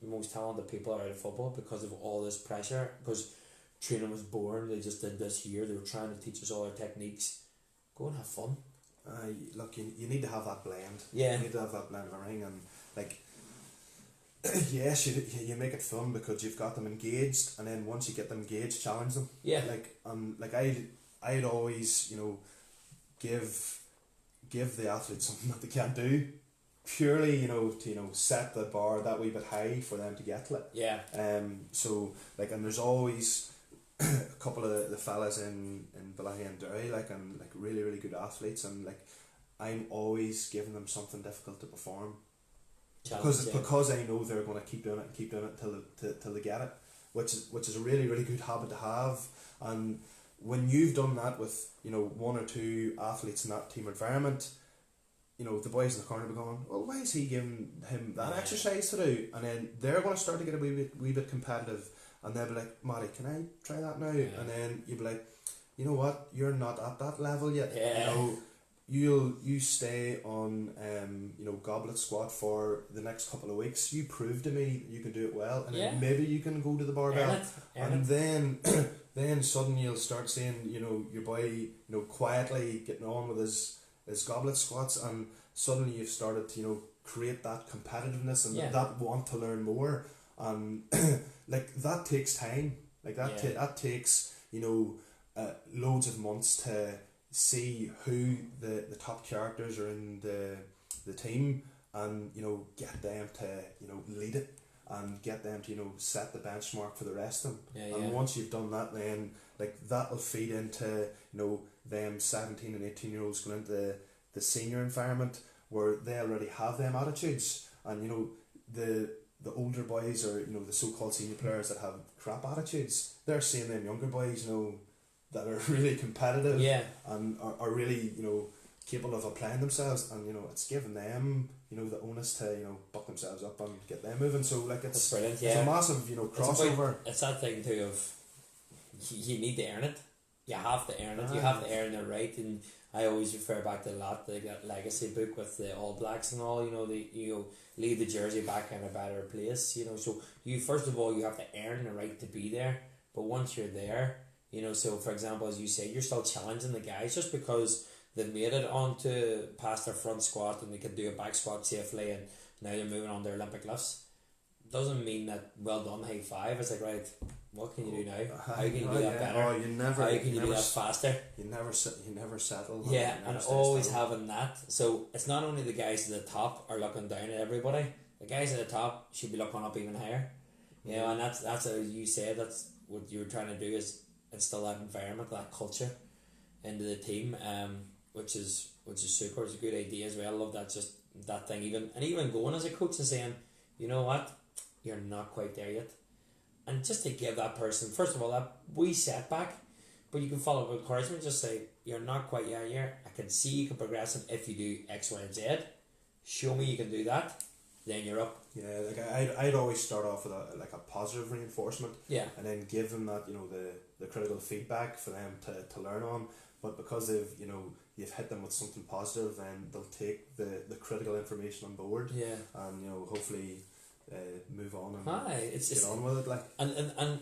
the most talented people are out of football because of all this pressure. Because training was boring. They just did this here. They were trying to teach us all our techniques. Go and have fun. Look, you need to have that blend. Yeah. You need to have that blend of everything, and like, yes, you make it fun because you've got them engaged, and then once you get them engaged, challenge them. Yeah. Like I'd always give the athletes something that they can't do, purely to set the bar that wee bit high for them to get to it. Yeah. So like, and there's always a couple of the fellas in Balahi and Derry, and really, really good athletes, and I'm always giving them something difficult to perform. Because I know they're going to keep doing it till they get it, which is a really, really good habit to have. And when you've done that with one or two athletes in that team environment, the boys in the corner will be going, well, why is he giving him that exercise to do? And then they're going to start to get a wee bit competitive, and they'll be like, Mattie, can I try that now? Yeah. And then you'll be like, you know what, you're not at that level yet. Yeah. You stay on goblet squat for the next couple of weeks. You prove to me you can do it well, and then maybe you can go to the barbell. Then suddenly you'll start seeing your boy quietly getting on with his goblet squats, and suddenly you've started to create that competitiveness and that want to learn more, and that takes time. That takes loads of months to see who the top characters are in the team, and get them to lead it, and get them to set the benchmark for the rest of them. Once you've done that, then that'll feed into them 17 and 18 year olds going into the senior environment, where they already have them attitudes, and the older boys, or the so-called senior players that have crap attitudes, they're seeing them younger boys that are really competitive and are really capable of applying themselves, and it's giving them the onus to buck themselves up and get them moving. So it's brilliant. It's a massive crossover. It's that thing too of you need to earn it. You have to earn it. You have to earn the right. And I always refer back to that legacy book with the All Blacks and all. Leave the jersey back in a better place. So you first of all you have to earn the right to be there. But once you're there, so for example, as you say, you're still challenging the guys just because they've made it onto past their front squat and they can do a back squat safely, and now they're moving on their Olympic lifts. Doesn't mean that well done, high five. It's right, what can you do now? How can you do that better? How can you do that faster? You never settle. Yeah, and always having that. So it's not only the guys at the top are looking down at everybody. The guys at the top should be looking up even higher. And that's how you said. That's what you were trying to do, is instill that environment, that culture into the team, which is super. It's a good idea as well. I love that, just that thing, even going as a coach and saying, you know what, you're not quite there yet, and just to give that person first of all that wee setback, but you can follow up with encouragement. Just say, you're not quite there yet, I can see you can progress, and if you do X, Y and Z, show me you can do that, then you're up. I'd always start off with a positive reinforcement, and then give them that the critical feedback for them to learn on. But because you've hit them with something positive, then they'll take the critical information on board, and hopefully move on and get on with it. And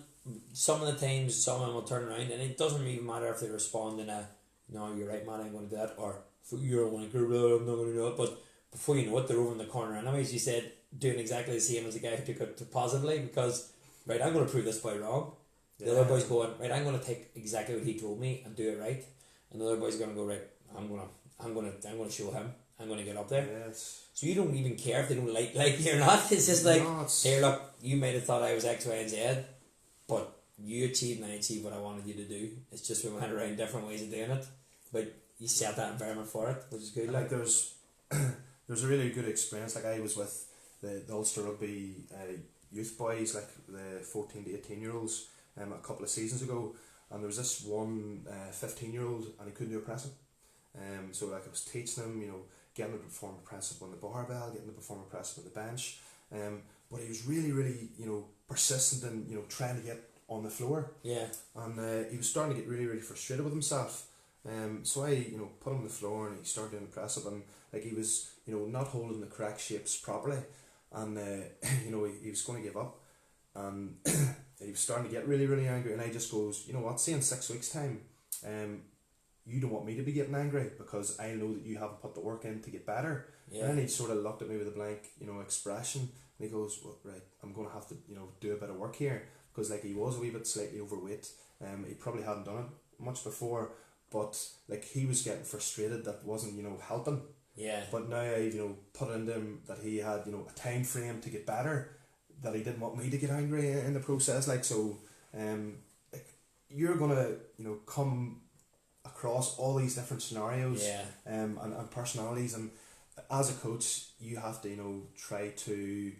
some of the times someone will turn around, and it doesn't even matter if they respond in a, no, you're right, man, I'm going to do that, or you're a wanker, I'm not going to do it. But before you know it, they're over in the corner anyways. You said doing exactly the same as the guy who took it positively, because right, I'm going to prove this boy wrong. The other boy's going, right, I'm going to take exactly what he told me and do it right. And the other boy's going to go, right, I'm going to show him. I'm going to get up there. Yes. So you don't even care if they don't like you or not. It's just like, No, it's- here, look, you might have thought I was X, Y, and Z, but you achieved and I achieved what I wanted you to do. It's just we went around different ways of doing it, but you set that environment for it, which is good. Like there's a really good experience. Like I was with the Ulster Rugby youth boys, like the 14 to 18 year olds, a couple of seasons ago, and there was this one 15-year-old, and he couldn't do a press up. So like I was teaching him, getting him to perform a press up on the barbell, getting him to perform a press up on the bench. But he was really, really, persistent in, trying to get on the floor. Yeah. And he was starting to get really, really frustrated with himself. So I, put him on the floor and he started doing the press up, and like he was, not holding the correct shapes properly, and he was going to give up, and he was starting to get really, really angry. And I just goes, you know what? See, in 6 weeks' time, you don't want me to be getting angry because I know that you haven't put the work in to get better. Yeah. And then he sort of looked at me with a blank, expression, and he goes, well, right, I'm going to have to, do a bit of work here, because like he was a wee bit slightly overweight. He probably hadn't done it much before, but like he was getting frustrated that wasn't, helping. Yeah. But now I, put into him that he had, a time frame to get better, that he didn't want me to get angry in the process. Like, so, like you're gonna, come across all these different scenarios, Yeah. and personalities, and as a coach, you have to, try to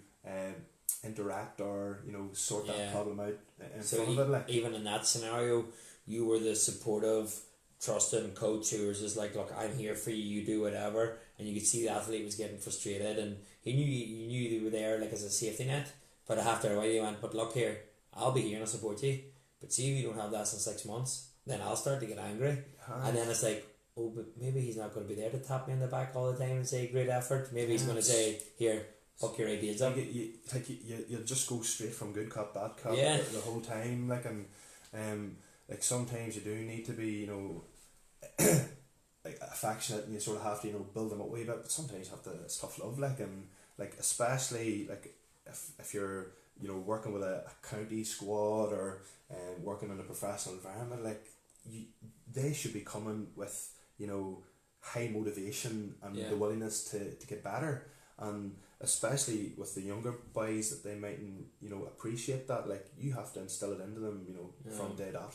interact or, sort Yeah. that problem out in So front of it. Like, even in that scenario, you were the supportive, trusting coach who was just like, look, I'm here for you, you do whatever. And you could see the athlete was getting frustrated, and he knew you were there like as a safety net. But after a while, you went, but look here, I'll be here and I'll support you. But see, if you don't have that in 6 months, then I'll start to get angry. And then it's like, oh, but maybe he's not going to be there to tap me in the back all the time and say, great effort. Maybe he's going to say, here, fuck your ideas up. You just go straight from good cop, bad cop, Yeah. the whole time. Like, and like sometimes you do need to be, like affectionate, and you sort of have to, build them up a wee bit. But sometimes you have to, it's tough love, like, and like especially like if you're, working with a county squad, or working in a professional environment, like they should be coming with, high motivation and Yeah. the willingness to get better. And especially with the younger boys, that they mightn't, appreciate that. Like, you have to instill it into them, from day dot.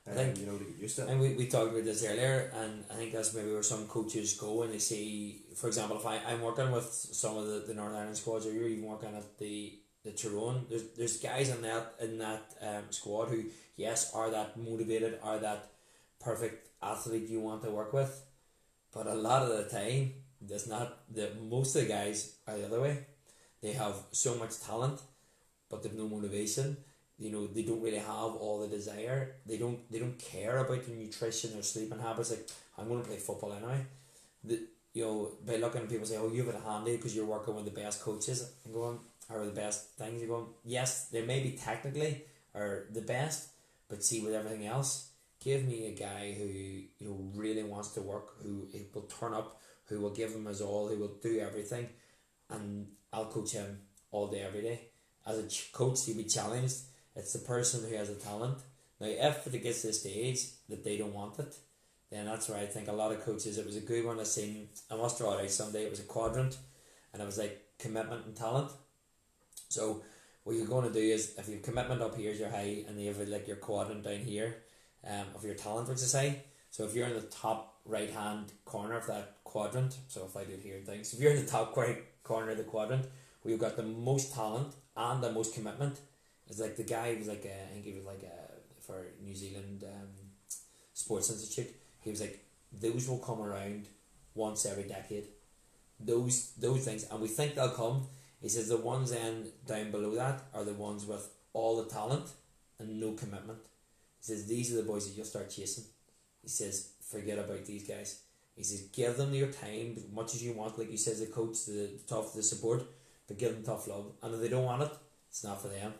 I think- to get used to it. And we talked about this earlier, and I think that's maybe where some coaches go and they see, for example, if I'm working with some of the Northern Ireland squads, or you're even working at the Tyrone, there's guys in that squad who, yes, are that motivated, are that perfect athlete you want to work with, but a lot of the time, most of the guys are the other way. They have so much talent, but they've no motivation. They don't really have all the desire. They don't care about their nutrition or sleeping habits. Like, I'm going to play football anyway. By looking at people say, oh, you have it handy because you're working with the best coaches, and going, or the best things. You're going, yes, they may be technically or the best, but see, with everything else, give me a guy who really wants to work, who will turn up, who will give him his all, who will do everything, and I'll coach him all day, every day. As a coach, he'll be challenged. It's the person who has the talent. Now, if it gets to the stage that they don't want it, then that's where I think a lot of coaches, it was a good one I seen, I must draw it out someday, it was a quadrant, and it was like commitment and talent. So what you're going to do is, if you have commitment up here is your high, and you have like your quadrant down here of your talent, which is high. So if you're in the top right hand corner of that quadrant, so if I do it here and things, if you're in the top right corner of the quadrant, where you've got the most talent and the most commitment, it's like the guy was like, I think he was like for New Zealand Sports Institute, he was like, those will come around once every decade. Those things, and we think they'll come. He says the ones then down below that are the ones with all the talent and no commitment. He says these are the boys that you'll start chasing. He says forget about these guys. He says give them your time as much as you want, like he says, the coach, the tough, the support, but give them tough love. And if they don't want it, it's not for them.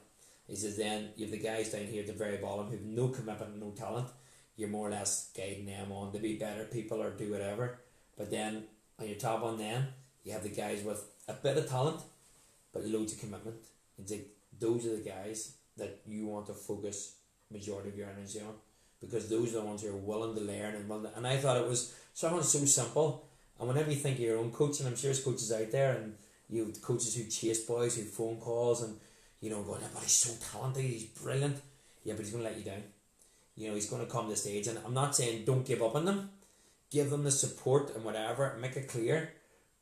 He says then you have the guys down here at the very bottom who have no commitment and no talent. You're more or less guiding them on to be better people or do whatever. But then on your top one, then you have the guys with a bit of talent but loads of commitment. It's like those are the guys that you want to focus majority of your energy on, because those are the ones who are willing to learn and willing to, and I thought it was something so simple, And whenever you think of your own coach, and I'm sure there's coaches out there, and you have coaches who chase boys, who phone calls, and going, but he's so talented, he's brilliant. Yeah, but he's going to let you down. He's going to come to stage, and I'm not saying don't give up on them. Give them the support and whatever, make it clear.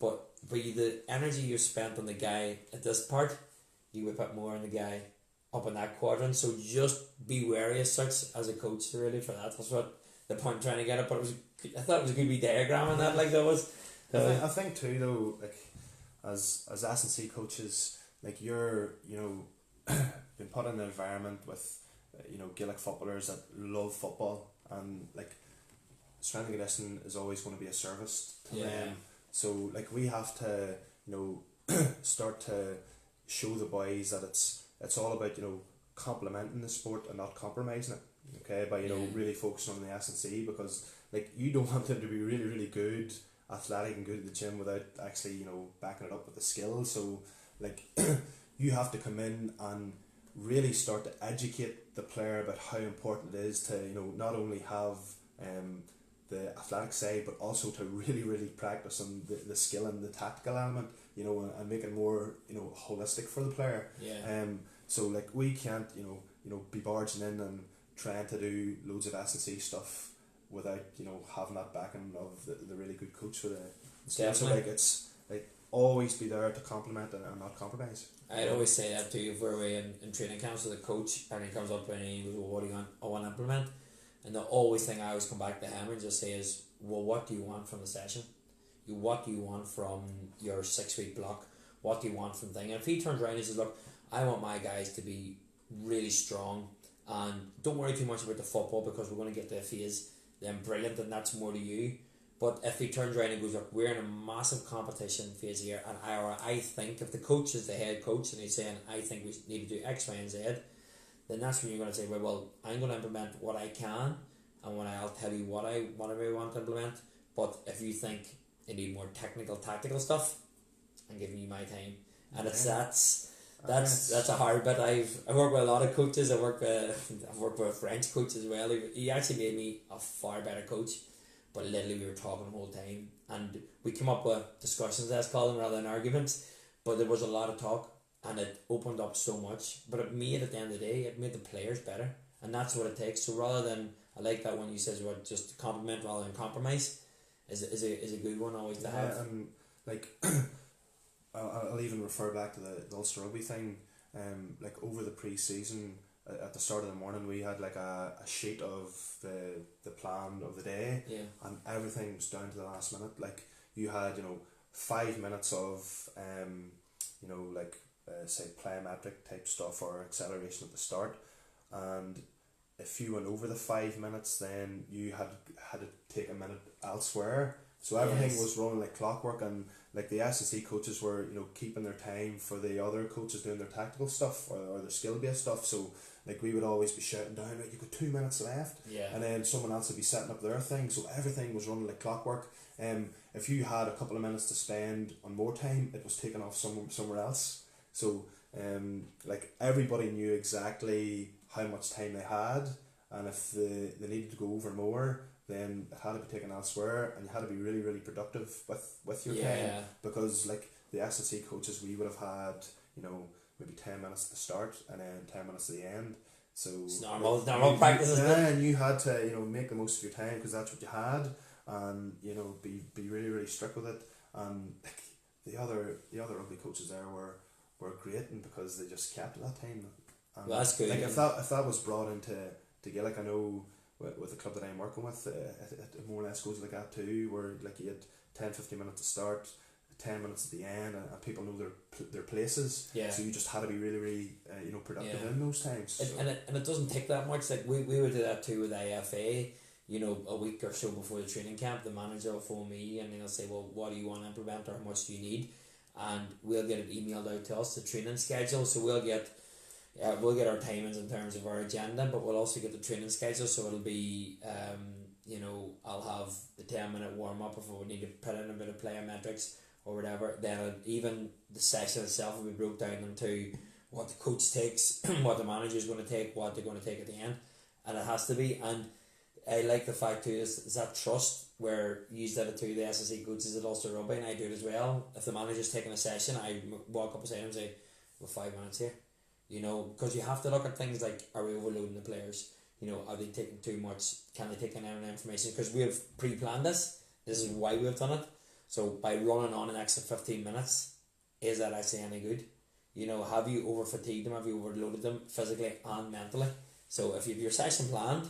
But the energy you spent on the guy at this part, you would put more on the guy up in that quadrant. So just be wary as such as a coach, really, for that. That's what the point I'm trying to get at. But I thought it was a good wee diagram on that, like that was. I think too, though, like as S&C coaches, like you're been put in an environment with Gaelic footballers that love football, and like strength and conditioning is always going to be a service to them. So like we have to start to show the boys that it's all about complementing the sport and not compromising it. Okay, by really focusing on the S&C, because like you don't want them to be really really good, athletic and good at the gym without actually backing it up with the skill. So like you have to come in and really start to educate the player about how important it is to not only have the athletic side, but also to really really practice on the skill and the tactical element, and make it more holistic for the player. So like we can't be barging in and trying to do loads of S&C stuff without having that backing of the really good coach for the skill. So like it's like always be there to complement and not compromise. I'd always say that to you if we're away in training camps with a coach, and he comes up and he goes, well, what do you want? I want to implement. And the always thing I always come back to him and just say is, well, what do you want from the session? What do you want from your 6 week block? What do you want from thing? And if he turns around and says, look, I want my guys to be really strong, and don't worry too much about the football because we're going to get to a phase, then brilliant, and that's more to you. But if he turns around and goes, look, we're in a massive competition phase here, and I think if the coach is the head coach and he's saying, I think we need to do X, Y, and Z, then that's when you're going to say, well, I'm going to implement what I can, and when I'll tell you what I really want to implement. But if you think you need more technical, tactical stuff, I'm giving you my time. And that's a hard bit. I work with a lot of coaches. I've worked with a French coach as well. He actually made me a far better coach. But literally we were talking the whole time, and we came up with discussions, let's call them, rather than arguments. But there was a lot of talk, and it opened up so much. But it made, at the end of the day, it made the players better, and that's what it takes. So rather than, I like that one you says, well, just compliment rather than compromise, is a good one always to have. And like I'll even refer back to the Ulster Rugby thing. Like over the pre-season, at the start of the morning, we had like a sheet of the plan of the day, and everything was down to the last minute. Like you had 5 minutes of say plyometric type stuff or acceleration at the start, and if you went over the 5 minutes, then you had to take a minute elsewhere. So everything was running like clockwork, and like the S&C coaches were keeping their time for the other coaches doing their tactical stuff or their skill based stuff. So like we would always be shouting down, like, you've got 2 minutes left, and then someone else would be setting up their thing. So everything was running like clockwork. If you had a couple of minutes to spend on more time, it was taken off somewhere else. So like everybody knew exactly how much time they had, and if they needed to go over more, then it had to be taken elsewhere, and you had to be really really productive with your time, because like the S&C coaches, we would have had maybe 10 minutes at the start and then 10 minutes at the end. So it's normal practice, isn't it? And you had to make the most of your time because that's what you had, and be really really strict with it. And like the other rugby coaches there were great, and because they just kept that time. And well, that's good. Like if that was brought into Gaelic, I know with the club that I'm working with, it more or less goes like that too, where like you had 10-15 minutes to start, 10 minutes at the end, and people know their places. So you just had to be really really productive in those times. And it doesn't take that much. Like we would do that too with IFA. A week or so before the training camp, the manager will phone me and he'll say, well, what do you want to implement, or how much do you need? And we'll get it emailed out to us, the training schedule. So we'll get our timings in terms of our agenda, but we'll also get the training schedule. So it'll be I'll have the 10-minute warm up if we need to put in a bit of plyometrics or whatever. Then even the session itself will be broke down into what the coach takes, what the manager is going to take, what they're going to take at the end, and it has to be. And I like the fact too is that trust where you did it to the SSE coaches at Ulster Rugby, and I do it as well. If the manager's taking a session, I walk up beside him and say, "We're 5 minutes here," you know, because you have to look at things like, are we overloading the players? You know, are they taking too much? Can they take in any information? Because we have pre-planned this. This is why we've done it. So by running on an extra 15 minutes, is that actually any good? You know, have you over fatigued them? Have you overloaded them physically and mentally? So if you have your session planned,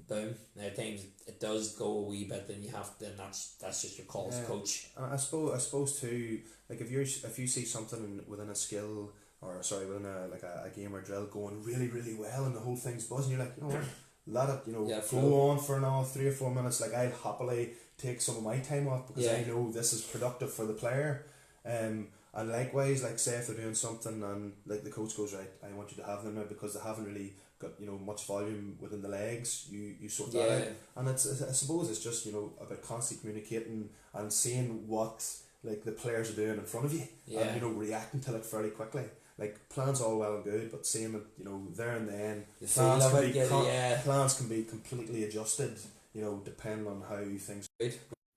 boom. Now at times it does go a wee bit, then you have to, then that's just your call as coach. I suppose too, like if you see something within a skill, or sorry, within a game or drill going really really well, and the whole thing's buzzing, you're like, you know what, let it, you know, go on for another 3 or 4 minutes. Like I'd happily take some of my time off because I know this is productive for the player. And likewise, like say if they're doing something and like the coach goes, right, I want you to have them now because they haven't really got, you know, much volume within the legs, you sort that out. And I suppose it's just, you know, about constantly communicating and seeing what like the players are doing in front of you, and you know, reacting to it fairly quickly. Like plans all well and good, but seeing it, you know, there and then plans can be completely adjusted, you know, depending on how things.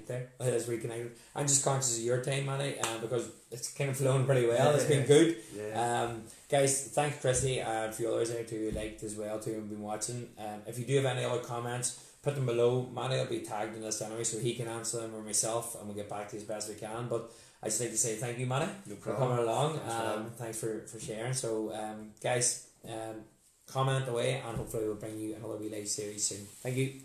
There, it is reconnected. I'm just conscious of your time, Mattie, because it's kind of flown pretty well. It's been good. Guys, thanks Christy and for others out who liked as well too and been watching. If you do have any other comments, put them below. Mattie will be tagged in this anyway, so he can answer them, or myself, and we'll get back to you as best we can. But I just like to say thank you, Mattie, for coming along. Thanks for sharing. So guys, comment away, and hopefully we'll bring you another wee live series soon. Thank you.